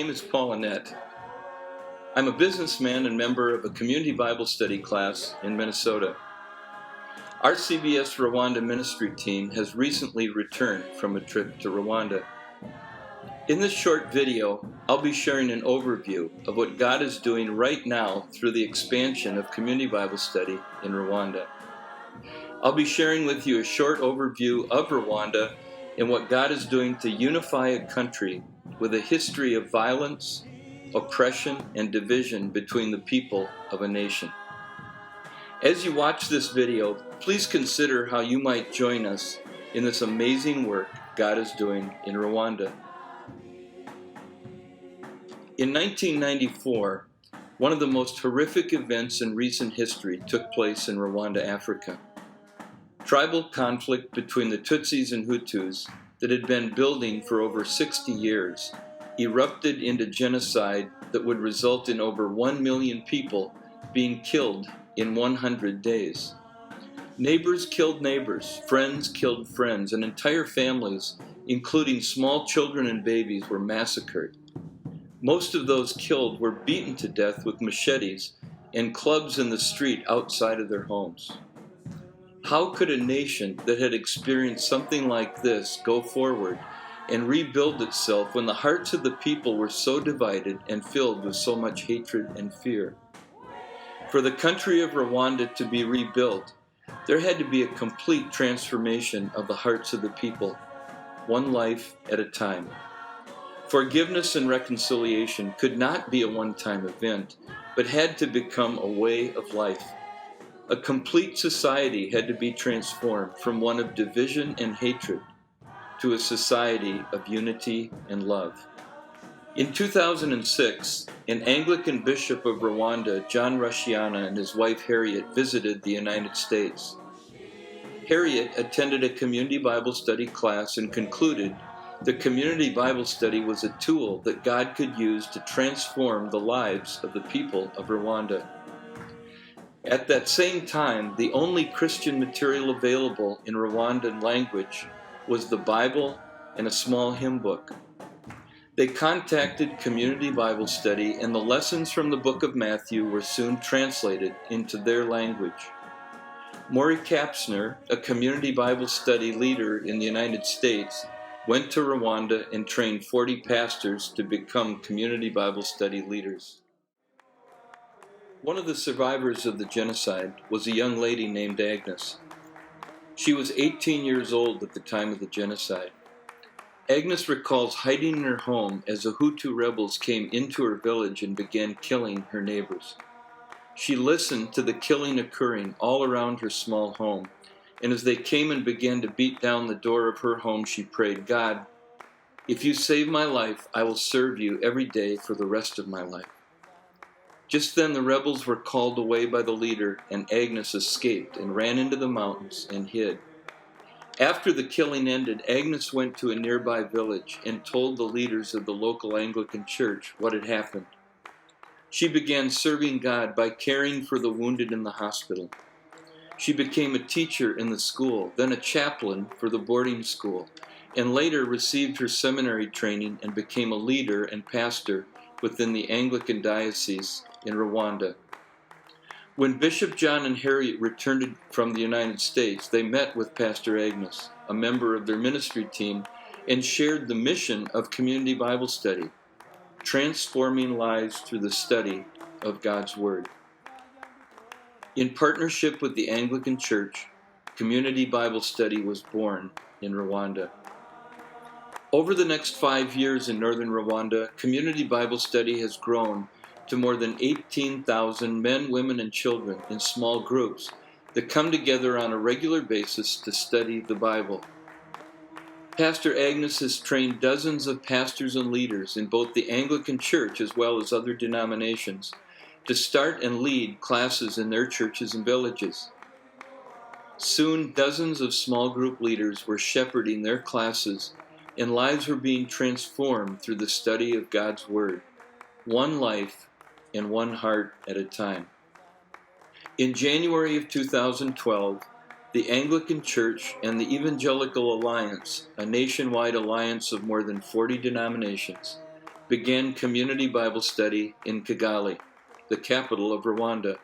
name is Paulinette. I'm a businessman and member of a community Bible study class in Minnesota. Our CBS Rwanda ministry team has recently returned from a trip to Rwanda. In this short video, I'll be sharing an overview of what God is doing right now through the expansion of community Bible study in Rwanda. I'll be sharing with you a short overview of Rwanda and what God is doing to unify a country with a history of violence, oppression, and division between the people of a nation. As you watch this video, please consider how you might join us in this amazing work God is doing in Rwanda. In 1994, one of the most horrific events in recent history took place in Rwanda, Africa. Tribal conflict between the Tutsis and Hutus that had been building for over 60 years erupted into genocide that would result in over 1 million people being killed in 100 days. Neighbors killed neighbors, friends killed friends, and entire families, including small children and babies, were massacred. Most of those killed were beaten to death with machetes and clubs in the street outside of their homes. How could a nation that had experienced something like this go forward and rebuild itself when the hearts of the people were so divided and filled with so much hatred and fear? For the country of Rwanda to be rebuilt, there had to be a complete transformation of the hearts of the people, one life at a time. Forgiveness and reconciliation could not be a one-time event, but had to become a way of life. A complete society had to be transformed from one of division and hatred to a society of unity and love. In 2006, an Anglican bishop of Rwanda, John Rusciana, and his wife Harriet visited the United States. Harriet attended a community Bible study class and concluded the community Bible study was a tool that God could use to transform the lives of the people of Rwanda. At that same time, the only Christian material available in Rwandan language was the Bible and a small hymn book. They contacted Community Bible Study, and the lessons from the book of Matthew were soon translated into their language. Maury Kapsner, a Community Bible Study leader in the United States, went to Rwanda and trained 40 pastors to become Community Bible Study leaders. One of the survivors of the genocide was a young lady named Agnes. She was 18 years old at the time of the genocide. Agnes recalls hiding in her home as the Hutu rebels came into her village and began killing her neighbors. She listened to the killing occurring all around her small home, and as they came and began to beat down the door of her home, she prayed, "God, if you save my life, I will serve you every day for the rest of my life." Just then the rebels were called away by the leader, and Agnes escaped and ran into the mountains and hid. After the killing ended, Agnes went to a nearby village and told the leaders of the local Anglican church what had happened. She began serving God by caring for the wounded in the hospital. She became a teacher in the school, then a chaplain for the boarding school, and later received her seminary training and became a leader and pastor within the Anglican diocese in Rwanda. When Bishop John and Harriet returned from the United States, they met with Pastor Agnes, a member of their ministry team, and shared the mission of Community Bible Study, transforming lives through the study of God's Word. In partnership with the Anglican Church, Community Bible Study was born in Rwanda. Over the next 5 years in northern Rwanda, Community Bible Study has grown to more than 18,000 men, women, and children in small groups that come together on a regular basis to study the Bible. Pastor Agnes has trained dozens of pastors and leaders in both the Anglican Church as well as other denominations to start and lead classes in their churches and villages. Soon, dozens of small group leaders were shepherding their classes, and lives were being transformed through the study of God's Word, one life and one heart at a time. In January of 2012, the Anglican Church and the Evangelical Alliance, a nationwide alliance of more than 40 denominations, began community Bible study in Kigali, the capital of Rwanda.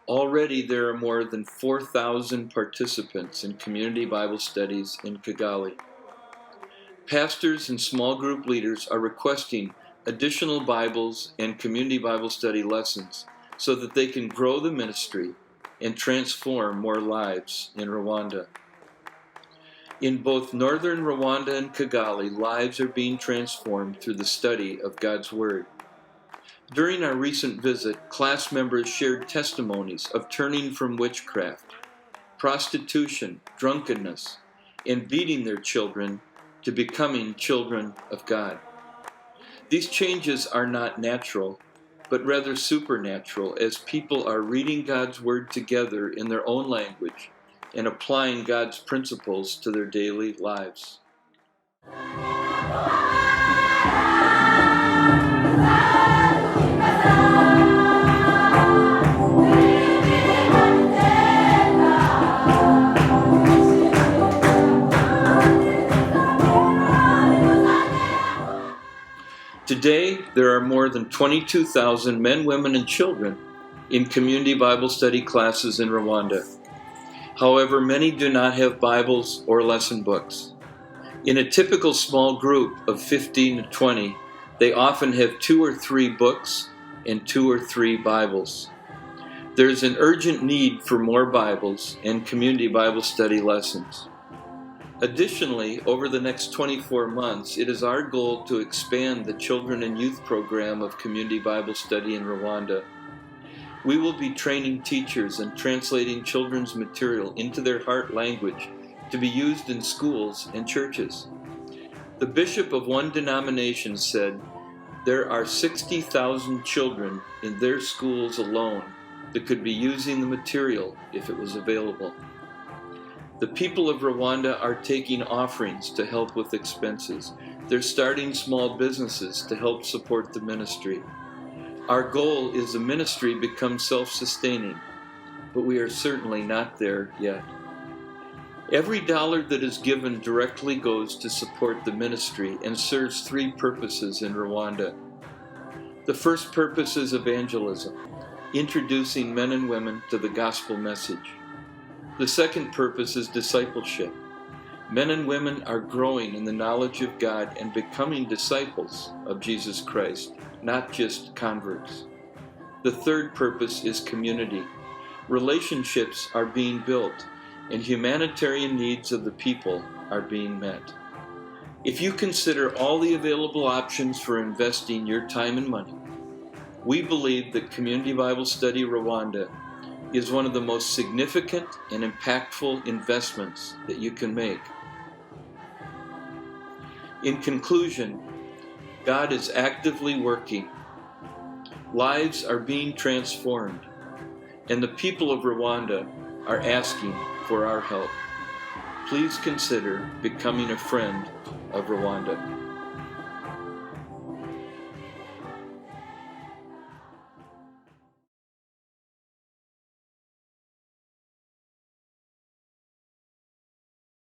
Already there are more than 4,000 participants in community Bible studies in Kigali. Pastors and small group leaders are requesting additional Bibles and community Bible study lessons so that they can grow the ministry and transform more lives in Rwanda. In both northern Rwanda and Kigali, lives are being transformed through the study of God's Word. During our recent visit, class members shared testimonies of turning from witchcraft, prostitution, drunkenness, and beating their children to becoming children of God. These changes are not natural, but rather supernatural, as people are reading God's Word together in their own language and applying God's principles to their daily lives. Today, there are more than 22,000 men, women, and children in community Bible study classes in Rwanda. However, many do not have Bibles or lesson books. In a typical small group of 15 to 20, they often have 2 or 3 books and 2 or 3 Bibles. There is an urgent need for more Bibles and community Bible study lessons. Additionally, over the next 24 months, it is our goal to expand the Children and Youth program of community Bible study in Rwanda. We will be training teachers and translating children's material into their heart language to be used in schools and churches. The bishop of one denomination said, "There are 60,000 children in their schools alone that could be using the material if it was available." The people of Rwanda are taking offerings to help with expenses. They're starting small businesses to help support the ministry. Our goal is the ministry becomes self-sustaining, but we are certainly not there yet. Every dollar that is given directly goes to support the ministry and serves 3 purposes in Rwanda. The first purpose is evangelism, introducing men and women to the gospel message. The second purpose is discipleship. Men and women are growing in the knowledge of God and becoming disciples of Jesus Christ, not just converts. The third purpose is community. Relationships are being built, and humanitarian needs of the people are being met. If you consider all the available options for investing your time and money, we believe that Community Bible Study Rwanda is one of the most significant and impactful investments that you can make. In conclusion, God is actively working. Lives are being transformed, and the people of Rwanda are asking for our help. Please consider becoming a friend of Rwanda.